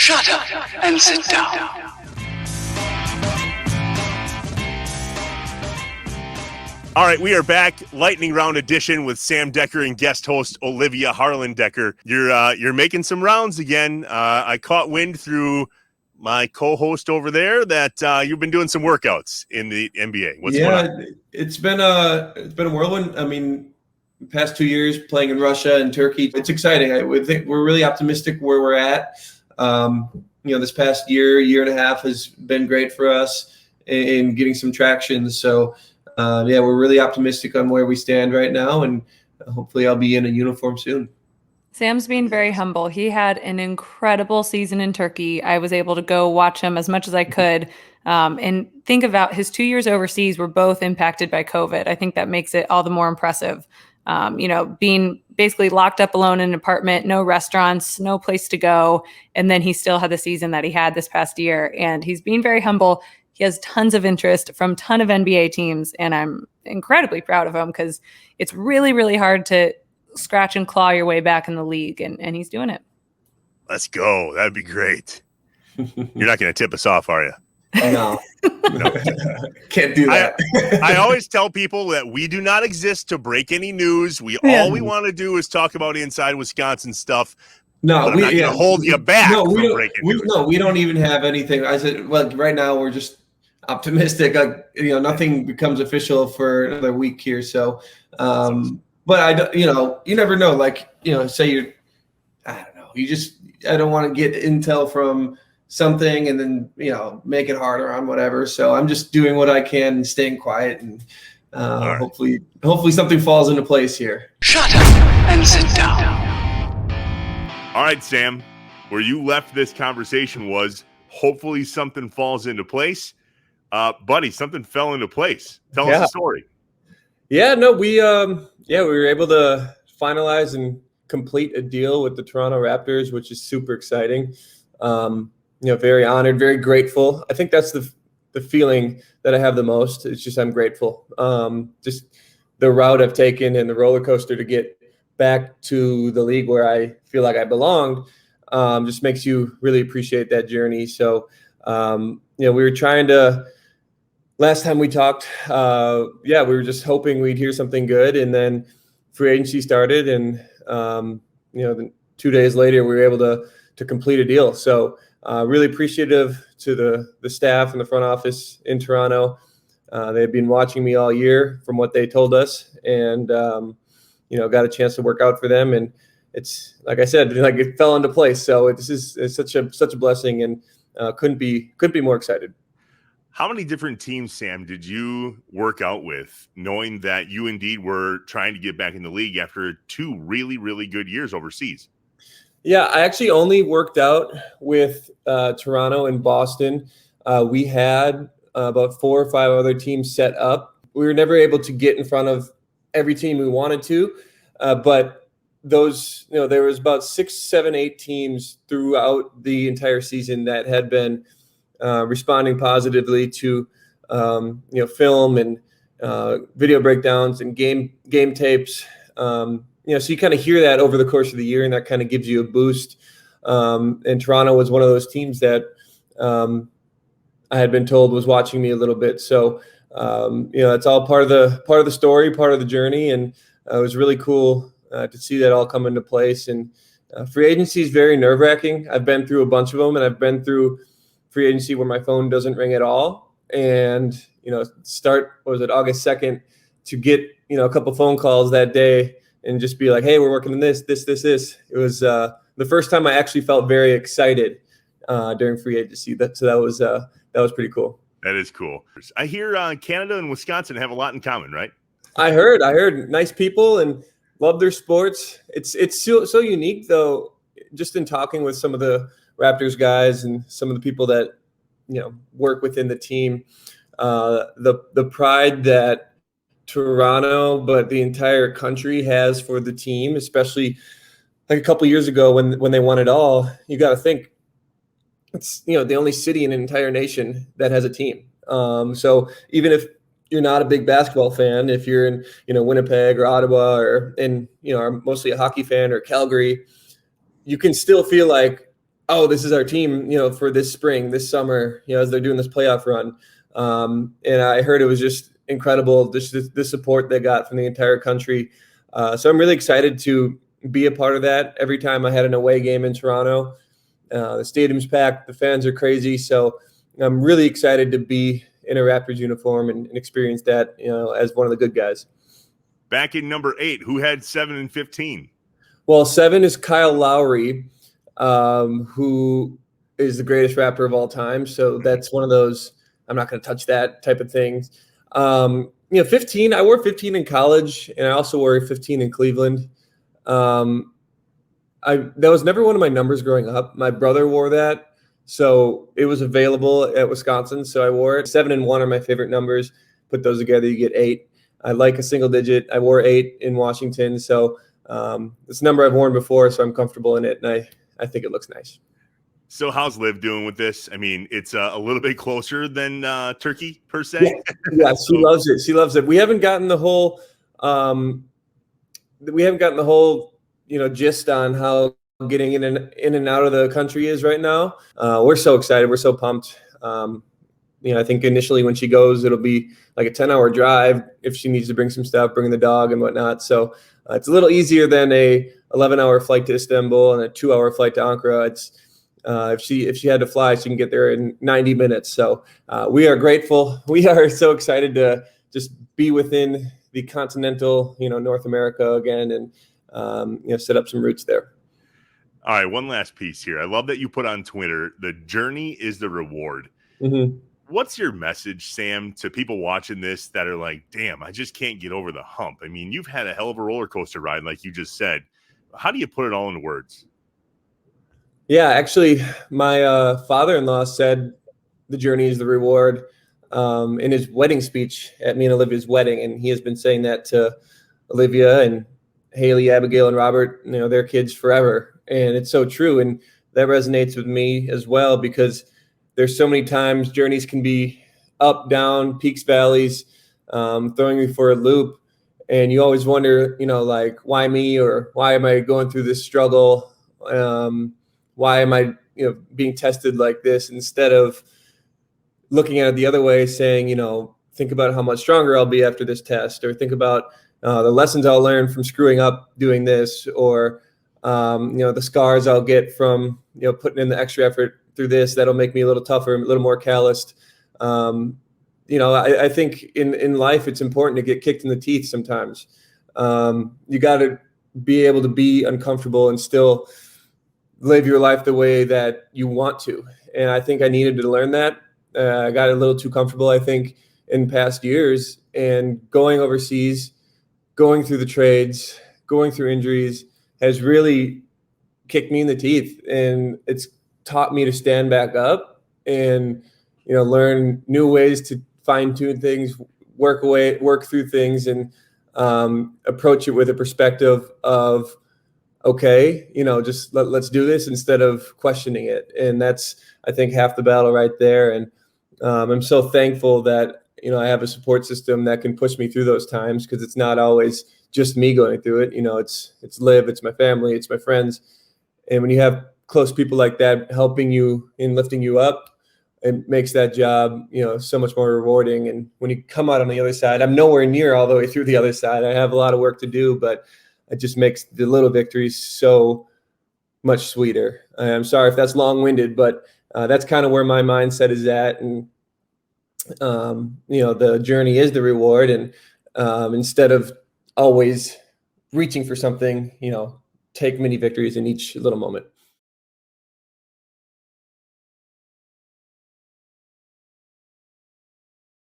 Shut up and sit down. All right, we are back, lightning round edition with Sam Dekker and guest host Olivia Harlan Dekker. You're making some rounds again. I caught wind through my co-host over there that you've been doing some workouts in the NBA. What's going on? It's been a whirlwind. I mean, the past 2 years playing in Russia and Turkey, it's exciting. We're really optimistic where we're at. This past year and a half has been great for us in getting some traction. So. We're really optimistic on where we stand right now, and hopefully I'll be in a uniform soon. Sam's being very humble. He had an incredible season in Turkey. I was able to go watch him as much as I could. And think about his 2 years overseas were both impacted by COVID. I think that makes it all the more impressive. Being basically locked up alone in an apartment, no restaurants, no place to go. And then he still had the season that he had this past year. And he's being very humble. He has tons of interest from a ton of NBA teams, and I'm incredibly proud of him because it's really, really hard to scratch and claw your way back in the league, and he's doing it. Let's go. That'd be great. You're not going to tip us off, are you? No. Can't do that. I always tell people that we do not exist to break any news. All we want to do is talk about inside Wisconsin stuff. No, we're not going to hold you back. We don't even have anything. I said, well, right now we're just optimistic. Nothing becomes official for another week here. So, but you never know. Say I don't know. I don't want to get intel from something and then make it harder on whatever. So I'm just doing what I can and staying quiet, and right. hopefully something falls into place here. Shut up and sit down. All right, Sam, where you left this conversation was hopefully something falls into place. Buddy, something fell into place. Tell us the story. Yeah, no, we were able to finalize and complete a deal with the Toronto Raptors, which is super exciting. Very honored, very grateful. I think that's the feeling that I have the most. It's just I'm grateful. Just the route I've taken and the roller coaster to get back to the league where I feel like I belonged, just makes you really appreciate that journey. So, we were trying to, last time we talked, we were just hoping we'd hear something good, and then free agency started, and, 2 days later we were able to complete a deal. So, really appreciative to the staff and the front office in Toronto. They've been watching me all year from what they told us, and, got a chance to work out for them, and it's like I said, it fell into place. So it's such a blessing, and couldn't be more excited. How many different teams, Sam, did you work out with, knowing that you indeed were trying to get back in the league after 2 really, really good years overseas? Yeah, I actually only worked out with Toronto and Boston. We had about 4 or 5 other teams set up. We were never able to get in front of every team we wanted to, but those, there was about 6, 7, 8 teams throughout the entire season that had been responding positively to film and video breakdowns and game tapes. So you kind of hear that over the course of the year, and that kind of gives you a boost. And Toronto was one of those teams that I had been told was watching me a little bit. So it's all part of the story, part of the journey, and it was really cool to see that all come into place. And free agency is very nerve-wracking. I've been through a bunch of them, and I've been through free agency where my phone doesn't ring at all. And August 2nd, to get a couple phone calls that day and just be like, hey, we're working on this. It was the first time I actually felt very excited during free agency. That was pretty cool. That is cool. I hear Canada and Wisconsin have a lot in common, right? I heard nice people and love their sports. It's so unique, though, just in talking with some of the Raptors guys and some of the people that work within the team. The pride that Toronto, but the entire country has for the team, especially like a couple years ago when they won it all. You got to think it's the only city in an entire nation that has a team. So even if you're not a big basketball fan, if you're in Winnipeg or Ottawa or are mostly a hockey fan or Calgary, you can still feel like oh, this is our team, for this spring, this summer, as they're doing this playoff run. And I heard it was just incredible, just the support they got from the entire country. So I'm really excited to be a part of that. Every time I had an away game in Toronto, the stadium's packed, the fans are crazy. So I'm really excited to be in a Raptors uniform and experience that, as one of the good guys. Back in number 8, who had 7 and 15? Well, 7 is Kyle Lowry, who is the greatest Raptor of all time. So that's one of those, I'm not going to touch that type of things. 15, I wore 15 in college, and I also wore 15 in Cleveland. That was never one of my numbers growing up. My brother wore that, so it was available at Wisconsin, so I wore it. 7 and 1 are my favorite numbers. Put those together, you get 8. I like a single digit. I wore 8 in Washington, so it's a number I've worn before, so I'm comfortable in it, and I think it looks nice. So how's Liv doing with this? I mean, it's a little bit closer than Turkey per se. Yeah, she loves it. She loves it. We haven't gotten the whole, gist on how getting in and out of the country is right now. We're so excited. We're so pumped. I think initially when she goes, it'll be like a 10-hour drive if she needs to bring some stuff, bring the dog and whatnot. So it's a little easier than a 11-hour flight to Istanbul and a 2-hour flight to Ankara. It's if she had to fly, she can get there in 90 minutes. So we are grateful. We are so excited to just be within the continental, North America again, and set up some roots there. All right, one last piece here. I love that you put on Twitter, the journey is the reward. Mm-hmm. What's your message, Sam, to people watching this that are like, damn, I just can't get over the hump? I mean, you've had a hell of a roller coaster ride, like you just said. How do you put it all into words? Yeah, actually, my father-in-law said the journey is the reward in his wedding speech at me and Olivia's wedding. And he has been saying that to Olivia and Haley, Abigail, and Robert, their kids forever. And it's so true. And that resonates with me as well, because there's so many times journeys can be up, down, peaks, valleys, throwing you for a loop. And you always wonder, like, why me, or why am I going through this struggle? Why am I, being tested like this, instead of looking at it the other way, saying, think about how much stronger I'll be after this test, or think about the lessons I'll learn from screwing up doing this, or, the scars I'll get from, putting in the extra effort through this. That'll make me a little tougher, a little more calloused. I think in life, it's important to get kicked in the teeth sometimes. You got to be able to be uncomfortable and still live your life the way that you want to. And I think I needed to learn that. I got a little too comfortable, I think, in past years, and going overseas, going through the trades, going through injuries has really kicked me in the teeth. And it's taught me to stand back up and, learn new ways to fine tune things, work through things, and approach it with a perspective of, okay, just let's do this, instead of questioning it. And that's, I think, half the battle right there. And I'm so thankful that, I have a support system that can push me through those times, because it's not always just me going through it. It's Liv, it's my family, it's my friends. And when you have close people like that helping you and lifting you up, it makes that job, so much more rewarding. And when you come out on the other side, I'm nowhere near all the way through the other side. I have a lot of work to do, but it just makes the little victories so much sweeter. I'm sorry if that's long-winded, but that's kind of where my mindset is at. And, the journey is the reward. And instead of always reaching for something, take many victories in each little moment.